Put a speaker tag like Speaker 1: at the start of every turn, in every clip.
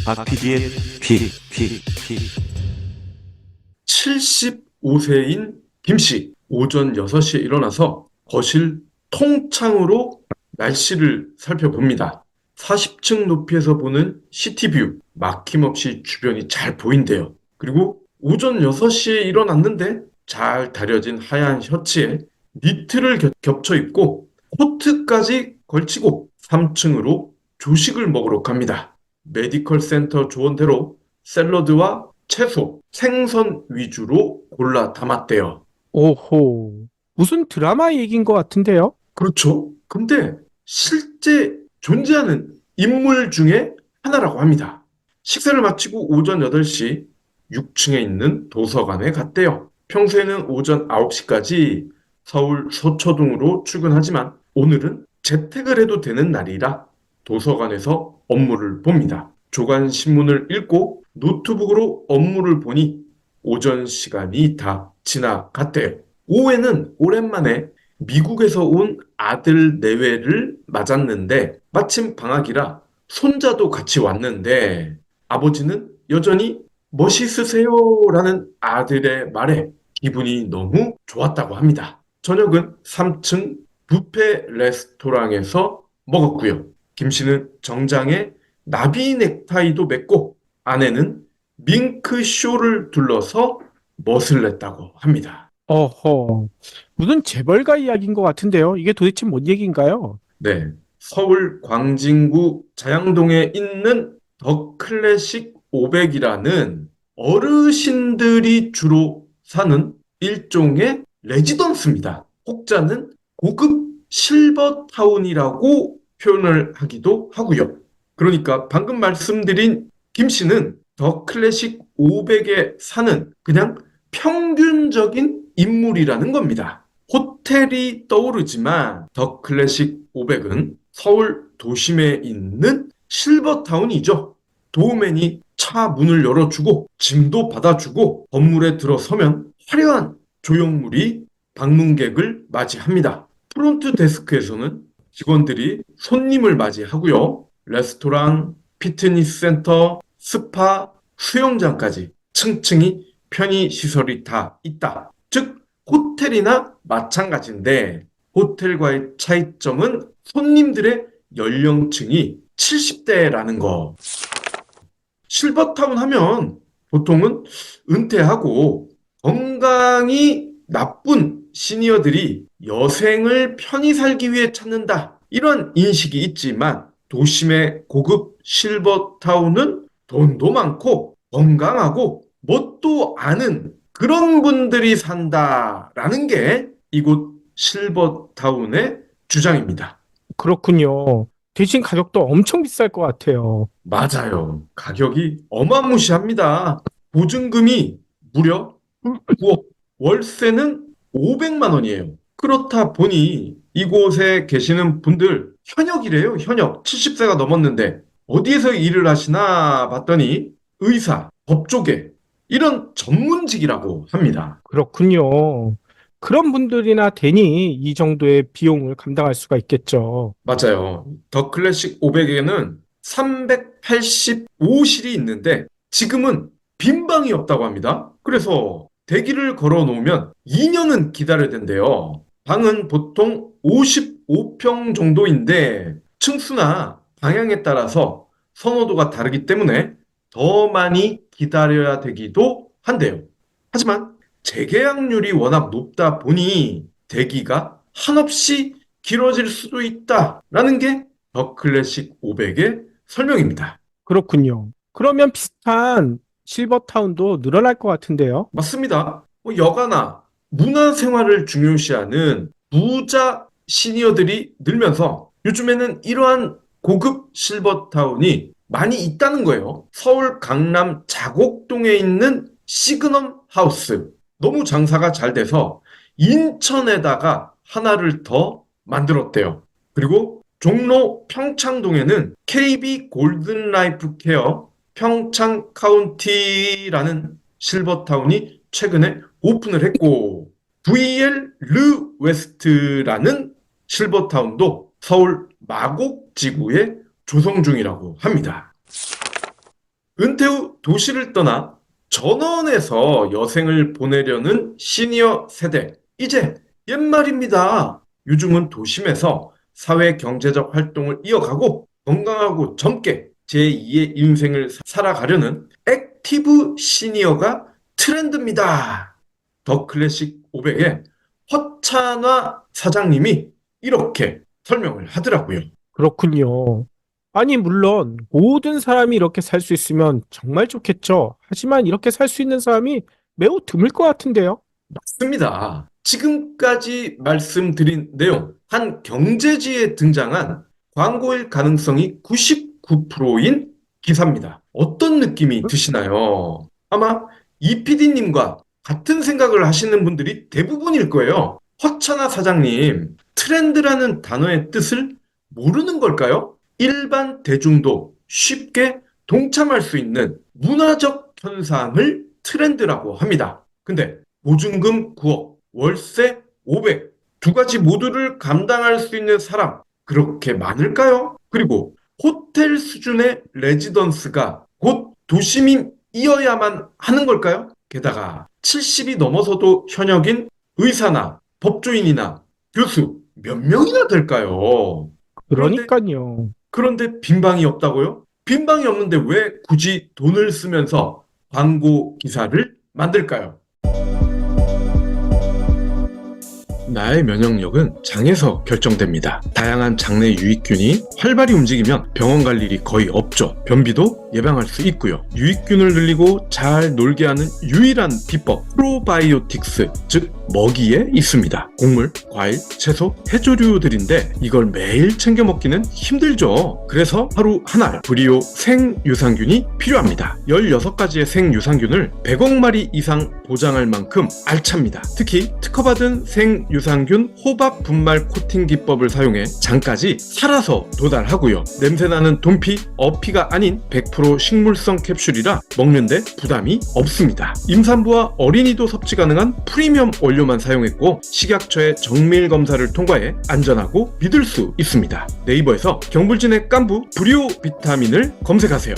Speaker 1: 박 PD의 픽.
Speaker 2: 75세인 김씨, 오전 6시에 일어나서 거실 통창으로 날씨를 살펴봅니다. 40층 높이에서 보는 시티뷰, 막힘없이 주변이 잘 보인대요. 그리고 오전 6시에 일어났는데 잘 다려진 하얀 셔츠에 니트를 겹쳐 입고 코트까지 걸치고 3층으로 조식을 먹으러 갑니다. 메디컬 센터 조언대로 샐러드와 채소, 생선 위주로 골라 담았대요.
Speaker 3: 오호. 무슨 드라마 얘기인 것 같은데요?
Speaker 2: 그렇죠. 근데 실제 존재하는 인물 중에 하나라고 합니다. 식사를 마치고 오전 8시 6층에 있는 도서관에 갔대요. 평소에는 오전 9시까지 서울 서초동으로 출근하지만 오늘은 재택을 해도 되는 날이라 도서관에서 업무를 봅니다. 조간 신문을 읽고 노트북으로 업무를 보니 오전 시간이 다 지나갔대요. 오후에는 오랜만에 미국에서 온 아들 내외를 맞았는데 마침 방학이라 손자도 같이 왔는데 아버지는 여전히 멋있으세요라는 아들의 말에 기분이 너무 좋았다고 합니다. 저녁은 3층 뷔페 레스토랑에서 먹었고요. 김 씨는 정장에 나비 넥타이도 맺고 아내는 밍크 쇼를 둘러서 멋을 냈다고 합니다.
Speaker 3: 어허. 무슨 재벌가 이야기인 것 같은데요? 이게 도대체 뭔 얘기인가요?
Speaker 2: 네. 서울 광진구 자양동에 있는 더 클래식 500이라는 어르신들이 주로 사는 일종의 레지던스입니다. 혹자는 고급 실버타운이라고 표현을 하기도 하고요. 그러니까 방금 말씀드린 김 씨는 더 클래식 500에 사는 그냥 평균적인 인물이라는 겁니다. 호텔이 떠오르지만 더 클래식 500은 서울 도심에 있는 실버타운이죠. 도우맨이 차 문을 열어주고 짐도 받아주고 건물에 들어서면 화려한 조형물이 방문객을 맞이합니다. 프론트 데스크에서는 직원들이 손님을 맞이하고요. 레스토랑, 피트니스 센터, 스파, 수영장까지 층층이 편의시설이 다 있다. 즉 호텔이나 마찬가지인데 호텔과의 차이점은 손님들의 연령층이 70대라는 거. 실버타운 하면 보통은 은퇴하고 건강이 나쁜 시니어들이 여생을 편히 살기 위해 찾는다. 이런 인식이 있지만 도심의 고급 실버타운은 돈도 많고 건강하고 뭣도 아는 그런 분들이 산다라는 게 이곳 실버타운의 주장입니다.
Speaker 3: 그렇군요. 대신 가격도 엄청 비쌀 것 같아요.
Speaker 2: 맞아요. 가격이 어마무시합니다. 보증금이 무려 9억, 월세는 500만 원이에요. 그렇다 보니 이곳에 계시는 분들 현역이래요, 현역. 70세가 넘었는데 어디에서 일을 하시나 봤더니 의사, 법조계 이런 전문직이라고 합니다.
Speaker 3: 그렇군요. 그런 분들이나 되니 이 정도의 비용을 감당할 수가 있겠죠.
Speaker 2: 맞아요. 더 클래식 500에는 385실이 있는데 지금은 빈 방이 없다고 합니다. 그래서 대기를 걸어 놓으면 2년은 기다려야 된대요. 방은 보통 55평 정도인데 층수나 방향에 따라서 선호도가 다르기 때문에 더 많이 기다려야 되기도 한대요. 하지만 재계약률이 워낙 높다 보니 대기가 한없이 길어질 수도 있다라는 게 더 클래식 500의 설명입니다.
Speaker 3: 그렇군요. 그러면 비슷한 실버타운도 늘어날 것 같은데요.
Speaker 2: 맞습니다. 여가나 문화생활을 중요시하는 부자 시니어들이 늘면서 요즘에는 이러한 고급 실버타운이 많이 있다는 거예요. 서울 강남 자곡동에 있는 시그넘 하우스. 너무 장사가 잘 돼서 인천에다가 하나를 더 만들었대요. 그리고 종로 평창동에는 KB 골든라이프 케어 평창 카운티라는 실버타운이 최근에 오픈을 했고 VL 르 웨스트라는 실버타운도 서울 마곡지구에 조성 중이라고 합니다. 은퇴 후 도시를 떠나 전원에서 여생을 보내려는 시니어 세대. 이제 옛말입니다. 요즘은 도심에서 사회 경제적 활동을 이어가고 건강하고 젊게 제2의 인생을 살아가려는 액티브 시니어가 트렌드입니다. 더 클래식 500의 허찬화 사장님이 이렇게 설명을 하더라고요.
Speaker 3: 그렇군요. 아니, 물론 모든 사람이 이렇게 살 수 있으면 정말 좋겠죠. 하지만 이렇게 살 수 있는 사람이 매우 드물 것 같은데요.
Speaker 2: 맞습니다. 지금까지 말씀드린 내용, 한 경제지에 등장한 광고일 가능성이 99%인 기사입니다. 어떤 느낌이 드시나요? 아마 이 PD님과 같은 생각을 하시는 분들이 대부분일 거예요. 허찬아 사장님, 트렌드라는 단어의 뜻을 모르는 걸까요? 일반 대중도 쉽게 동참할 수 있는 문화적 현상을 트렌드라고 합니다. 근데 보증금 9억, 월세 500, 두 가지 모두를 감당할 수 있는 사람, 그렇게 많을까요? 그리고 호텔 수준의 레지던스가 곧 도시민이어야만 하는 걸까요? 게다가 70이 넘어서도 현역인 의사나 법조인이나 교수 몇 명이나 될까요? 그런데,
Speaker 3: 그러니까요.
Speaker 2: 그런데 빈방이 없다고요? 빈방이 없는데 왜 굳이 돈을 쓰면서 광고 기사를 만들까요? 나의 면역력은 장에서 결정됩니다. 다양한 장내 유익균이 활발히 움직이면 병원 갈 일이 거의 없죠. 변비도 예방할 수 있고요. 유익균을 늘리고 잘 놀게 하는 유일한 비법, 프로바이오틱스, 즉 먹이에 있습니다. 곡물, 과일, 채소, 해조류들인데 이걸 매일 챙겨 먹기는 힘들죠. 그래서 하루 한 알 브리오 생유산균이 필요합니다. 16가지의 생유산균을 100억 마리 이상 보장할 만큼 알찹니다. 특히 특허받은 생유산균 호박 분말 코팅 기법을 사용해 장까지 살아서 도달하고요. 냄새나는 돈피, 어피가 아닌 100% 식물성 캡슐이라 먹는데 부담이 없습니다. 임산부와 어린이도 섭취 가능한 프리미엄 원료만 사용했고 식약처의 정밀 검사를 통과해 안전하고 믿을 수 있습니다. 네이버에서 경불진의 깐부 브리오 비타민을 검색하세요.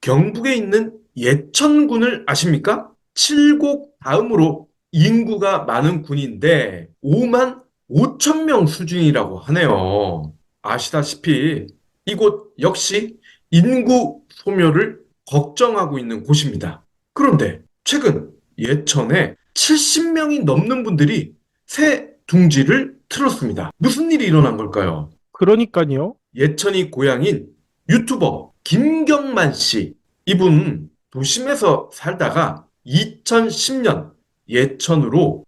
Speaker 2: 경북에 있는 예천군을 아십니까? 칠곡 다음으로 인구가 많은 군인데 5만 5천 명 수준이라고 하네요. 아시다시피 이곳 역시 인구 소멸을 걱정하고 있는 곳입니다. 그런데 최근 예천에 70명이 넘는 분들이 새 둥지를 틀었습니다. 무슨 일이 일어난 걸까요?
Speaker 3: 그러니까요.
Speaker 2: 예천이 고향인 유튜버 김경만 씨. 이분 도심에서 살다가 2010년 예천으로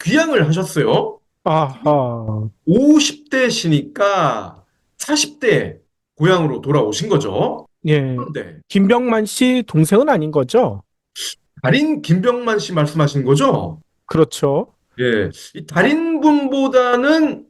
Speaker 2: 귀향을 하셨어요.
Speaker 3: 아하.
Speaker 2: 50대시니까 40대에 고향으로 돌아오신 거죠.
Speaker 3: 예.
Speaker 2: 그런데
Speaker 3: 김병만 씨 동생은 아닌 거죠?
Speaker 2: 달인 김병만 씨 말씀하신 거죠?
Speaker 3: 그렇죠.
Speaker 2: 예, 이 달인분보다는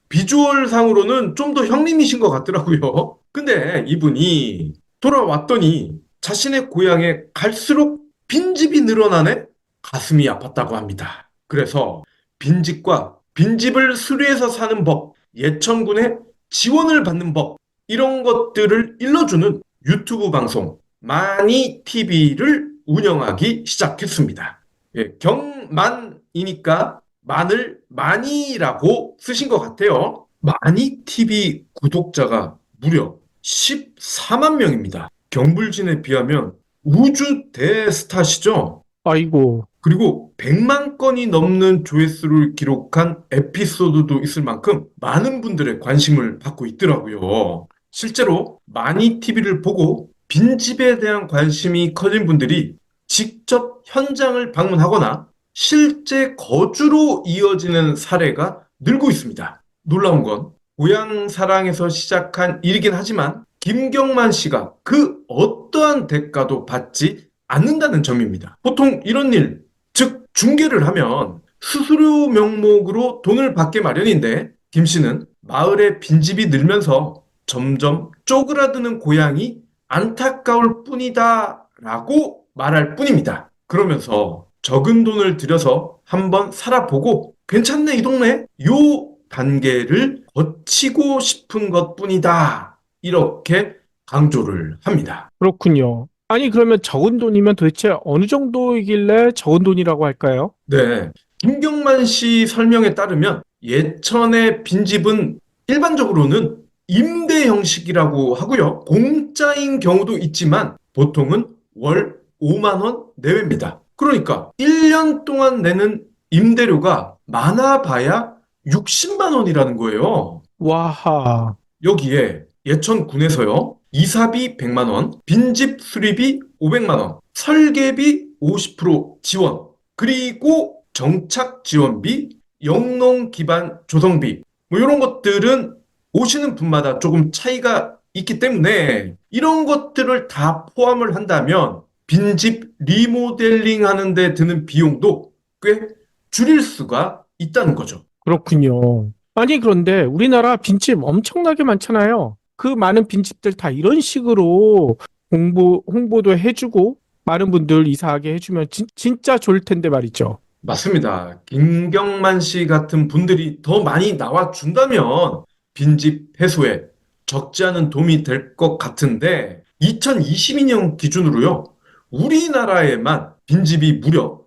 Speaker 2: 비주얼 상으로는 좀 더 형님이신 것 같더라고요. 근데 이분이 돌아왔더니 자신의 고향에 갈수록 빈집이 늘어나네? 가슴이 아팠다고 합니다. 그래서 빈집과 빈집을 수리해서 사는 법, 예천군의 지원을 받는 법, 이런 것들을 일러주는 유튜브 방송 마니 TV를 운영하기 시작했습니다. 예, 경만이니까 만을 많이라고 쓰신 것 같아요. 마니 TV 구독자가 무려 14만 명입니다. 경불진에 비하면 우주 대스타시죠?
Speaker 3: 아이고.
Speaker 2: 그리고 100만 건이 넘는 조회수를 기록한 에피소드도 있을 만큼 많은 분들의 관심을 받고 있더라고요. 실제로 마니 TV를 보고 빈집에 대한 관심이 커진 분들이 직접 현장을 방문하거나 실제 거주로 이어지는 사례가 늘고 있습니다. 놀라운 건 고향 사랑에서 시작한 일이긴 하지만 김경만 씨가 그 어떠한 대가도 받지 않는다는 점입니다. 보통 이런 일, 즉 중계를 하면 수수료 명목으로 돈을 받게 마련인데 김 씨는 마을의 빈집이 늘면서 점점 쪼그라드는 고향이 안타까울 뿐이다 라고 말할 뿐입니다. 그러면서 적은 돈을 들여서 한번 살아보고 괜찮네 이 동네 요 단계를 거치고 싶은 것 뿐이다 이렇게 강조를 합니다.
Speaker 3: 그렇군요. 아니, 그러면 적은 돈이면 도대체 어느 정도이길래 적은 돈이라고 할까요?
Speaker 2: 네. 김경만 씨 설명에 따르면 예천의 빈집은 일반적으로는 임대 형식이라고 하고요. 공짜인 경우도 있지만 보통은 월 5만 원 내외입니다. 그러니까 1년 동안 내는 임대료가 많아봐야 60만 원이라는 거예요.
Speaker 3: 와하.
Speaker 2: 여기에 예천군에서요. 이사비 100만 원, 빈집 수리비 500만 원, 설계비 50% 지원, 그리고 정착 지원비, 영농 기반 조성비, 뭐 이런 것들은 오시는 분마다 조금 차이가 있기 때문에 이런 것들을 다 포함을 한다면 빈집 리모델링 하는데 드는 비용도 꽤 줄일 수가 있다는 거죠.
Speaker 3: 그렇군요. 아니, 그런데 우리나라 빈집 엄청나게 많잖아요. 그 많은 빈집들 다 이런 식으로 홍보도 해주고 많은 분들 이사하게 해주면 진짜 좋을 텐데 말이죠.
Speaker 2: 맞습니다. 김경만 씨 같은 분들이 더 많이 나와준다면 빈집 해소에 적지 않은 도움이 될 것 같은데 2022년 기준으로요. 우리나라에만 빈집이 무려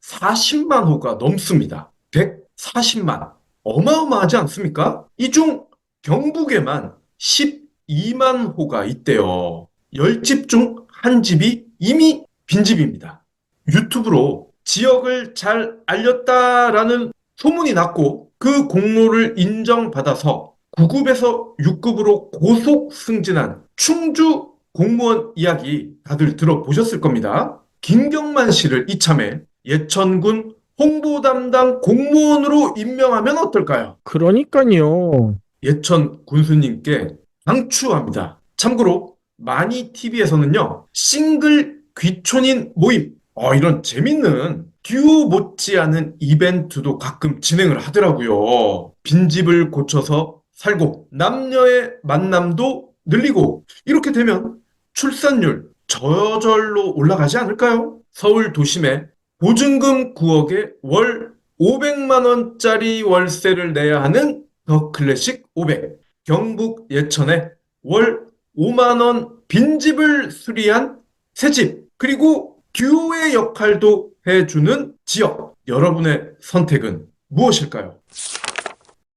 Speaker 2: 140만 호가 넘습니다. 140만. 어마어마하지 않습니까? 이 중 경북에만 12만 호가 있대요. 10집 중 한 집이 이미 빈집입니다. 유튜브로 지역을 잘 알렸다라는 소문이 났고 그 공로를 인정받아서 9급에서 6급으로 고속 승진한 충주 공무원 이야기 다들 들어보셨을 겁니다. 김경만 씨를 이참에 예천군 홍보 담당 공무원으로 임명하면 어떨까요?
Speaker 3: 그러니까요.
Speaker 2: 예천 군수님께 강추합니다. 참고로 마니 TV에서는요 싱글 귀촌인 모임 이런 재밌는 듀오 못지않은 이벤트도 가끔 진행을 하더라고요. 빈집을 고쳐서 살고 남녀의 만남도 늘리고 이렇게 되면 출산율 저절로 올라가지 않을까요? 서울 도심에 보증금 9억에 월 500만 원짜리 월세를 내야 하는 더 클래식 500. 경북 예천에 월 5만 원 빈집을 수리한 새집. 그리고 듀오의 역할도 해주는 지역. 여러분의 선택은 무엇일까요?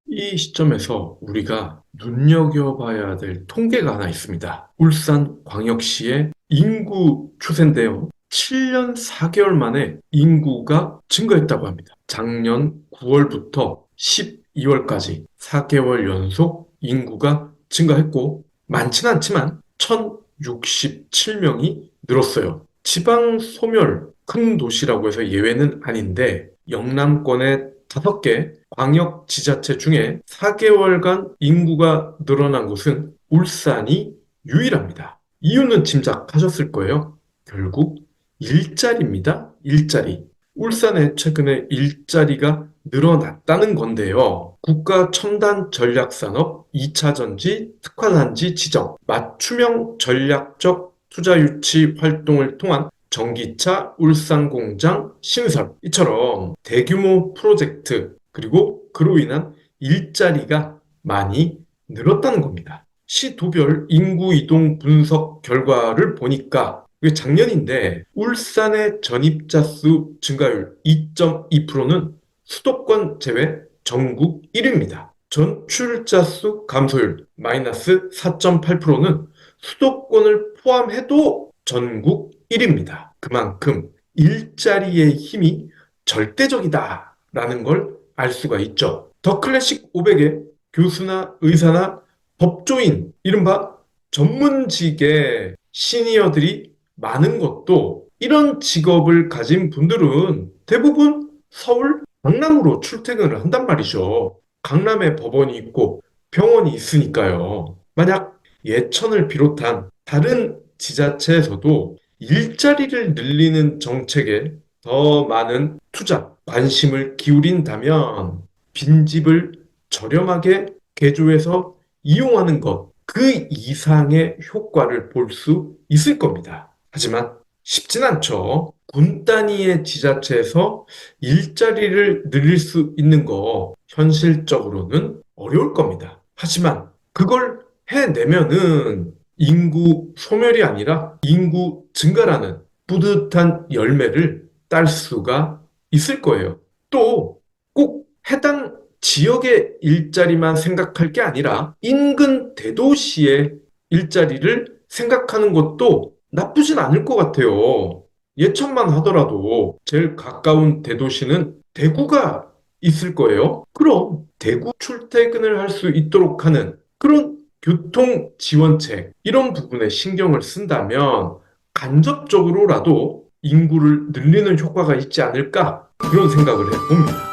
Speaker 2: 이 시점에서 우리가 눈여겨봐야 될 통계가 하나 있습니다. 울산광역시의 인구 추세인데요. 7년 4개월 만에 인구가 증가했다고 합니다. 작년 9월부터 12월까지 4개월 연속 인구가 증가했고 많지는 않지만 1067명이 늘었어요. 지방 소멸 큰 도시라고 해서 예외는 아닌데 영남권의 5개 광역 지자체 중에 4개월간 인구가 늘어난 곳은 울산이 유일합니다. 이유는 짐작하셨을 거예요. 결국 일자리입니다. 일자리. 울산에 최근에 일자리가 늘어났다는 건데요. 국가 첨단 전략산업 2차전지 특화단지 지정, 맞춤형 전략적 투자 유치 활동을 통한 전기차 울산 공장 신설, 이처럼 대규모 프로젝트, 그리고 그로 인한 일자리가 많이 늘었다는 겁니다. 시도별 인구 이동 분석 결과를 보니까 이게 작년인데 울산의 전입자 수 증가율 2.2%는 수도권 제외 전국 1위입니다. 전출자 수 감소율 마이너스 4.8%는 수도권을 포함해도 전국 1위입니다. 그만큼 일자리의 힘이 절대적이다라는 걸 알 수가 있죠. 더 클래식 500에 교수나 의사나 법조인, 이른바 전문직의 시니어들이 많은 것도 이런 직업을 가진 분들은 대부분 서울, 강남으로 출퇴근을 한단 말이죠. 강남에 법원이 있고 병원이 있으니까요. 만약 예천을 비롯한 다른 지자체에서도 일자리를 늘리는 정책에 더 많은 투자, 관심을 기울인다면 빈집을 저렴하게 개조해서 이용하는 것, 그 이상의 효과를 볼 수 있을 겁니다. 하지만 쉽진 않죠. 군 단위의 지자체에서 일자리를 늘릴 수 있는 거 현실적으로는 어려울 겁니다. 하지만 그걸 해내면은 인구 소멸이 아니라 인구 증가라는 뿌듯한 열매를 딸 수가 있을 거예요. 또 꼭 해당 지역의 일자리만 생각할 게 아니라 인근 대도시의 일자리를 생각하는 것도 나쁘진 않을 것 같아요. 예천만 하더라도 제일 가까운 대도시는 대구가 있을 거예요. 그럼 대구 출퇴근을 할 수 있도록 하는 그런 교통 지원책, 이런 부분에 신경을 쓴다면 간접적으로라도 인구를 늘리는 효과가 있지 않을까, 그런 생각을 해봅니다.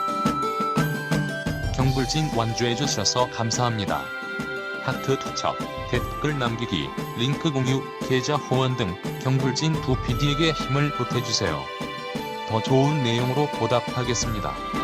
Speaker 4: 경불진 완주해주셔서 감사합니다. 하트 투척, 댓글 남기기, 링크 공유, 계좌 후원 등 경불진 두 PD에게 힘을 보태주세요. 더 좋은 내용으로 보답하겠습니다.